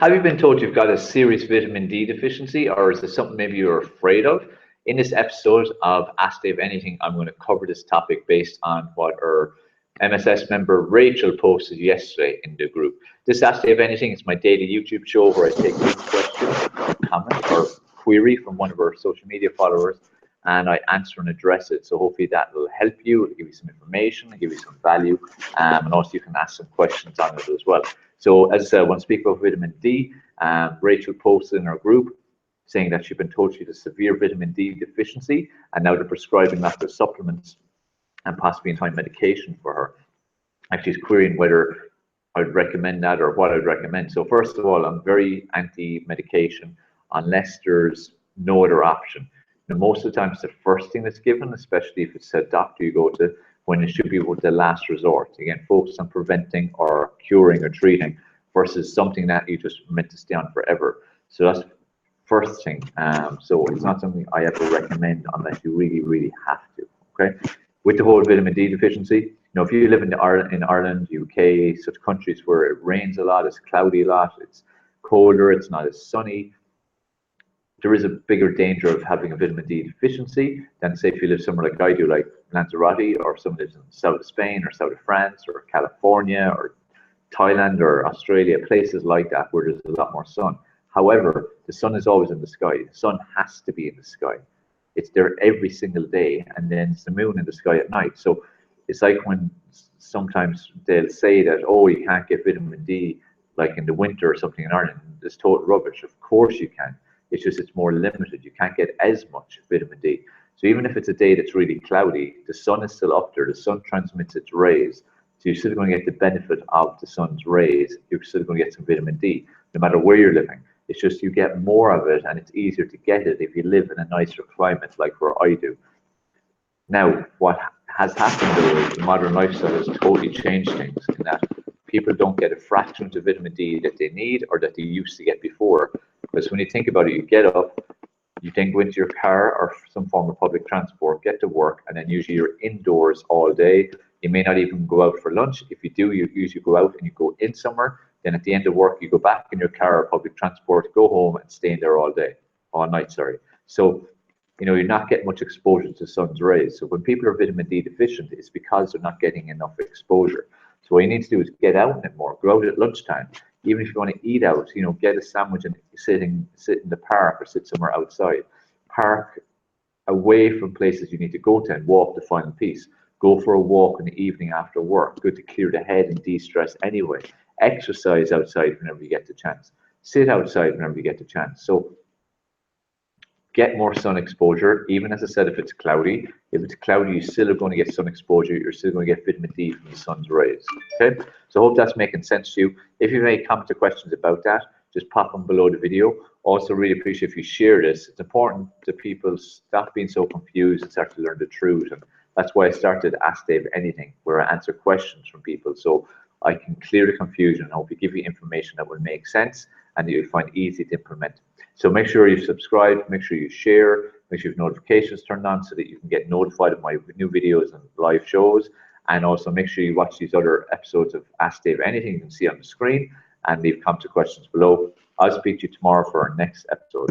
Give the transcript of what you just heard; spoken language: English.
Have you been told you've got a serious vitamin D deficiency, or is this something maybe you're afraid of? In this episode of Ask Dave Anything, I'm going to cover this topic based on what our MSS member Rachel posted yesterday in the group. This Ask Dave Anything is my daily YouTube show where I take one question, or comment, or query from one of our social media followers, and I answer and address it. So hopefully that will help you, it'll give you some information, it'll give you some value, and also you can ask some questions on it as well. So as I said, I want to speak about vitamin D. Rachel posted in our group saying that she'd been told she had a severe vitamin D deficiency, and now they're prescribing lots of supplements and possibly in time medication for her. Actually, she's querying whether I'd recommend that or what I'd recommend. So first of all, I'm very anti-medication unless there's no other option. Now, most of the time, it's the first thing that's given, especially if it's a doctor you go to, when it should be the last resort. Again, focus on preventing or curing or treating versus something that you just meant to stay on forever. So that's the first thing. So it's not something I ever recommend unless you really, really have to. Okay. With the whole vitamin D deficiency, you know, if you live in Ireland, UK, such countries where it rains a lot, it's cloudy a lot, it's colder, it's not as sunny, there is a bigger danger of having a vitamin D deficiency than, say, if you live somewhere like I do, like Lanzarote, or someone lives in the south of Spain or south of France or California or Thailand or Australia, places like that where there's a lot more sun. However, the sun is always in the sky. The sun has to be in the sky. It's there every single day, and then it's the moon in the sky at night. So it's like when sometimes they'll say that, oh, you can't get vitamin D like in the winter or something in Ireland. It's total rubbish. Of course you can. It's just it's more limited. You can't get as much vitamin D. So even if it's a day that's really cloudy, the sun is still up there. The sun transmits its rays. So you're still going to get the benefit of the sun's rays. You're still going to get some vitamin D, no matter where you're living. It's just you get more of it, and it's easier to get it if you live in a nicer climate like where I do. Now, what has happened though is the modern lifestyle has totally changed things in that people don't get a fraction of the vitamin D that they need or that they used to get before. Because when you think about it, you get up, you then go into your car or some form of public transport, get to work, and then usually you're indoors all day. You may not even go out for lunch. If you do, you usually go out and you go in somewhere. Then at the end of work, you go back in your car or public transport, go home and stay in there all night, sorry. So, you know, you're not getting much exposure to the sun's rays. So when people are vitamin D deficient, it's because they're not getting enough exposure. So what you need to do is get out a bit more, go out at lunchtime. Even if you want to eat out, you know, get a sandwich and sit in the park or sit somewhere outside. Park away from places you need to go to and walk the final piece. Go for a walk in the evening after work. Good to clear the head and de-stress anyway. Exercise outside whenever you get the chance. Sit outside whenever you get the chance. So get more sun exposure, even as I said, if it's cloudy. If it's cloudy, you still are going to get sun exposure. You're still going to get vitamin D from the sun's rays. Okay, so I hope that's making sense to you. If you have any comments or questions about that, just pop them below the video. Also, really appreciate if you share this. It's important that people stop being so confused and start to learn the truth. And that's why I started Ask Dave Anything, where I answer questions from people so I can clear the confusion and hopefully give you information that will make sense and that you'll find easy to implement. So make sure you subscribe, make sure you share, make sure you have notifications turned on so that you can get notified of my new videos and live shows. And also make sure you watch these other episodes of Ask Dave Anything you can see on the screen and leave comments or questions below. I'll speak to you tomorrow for our next episode.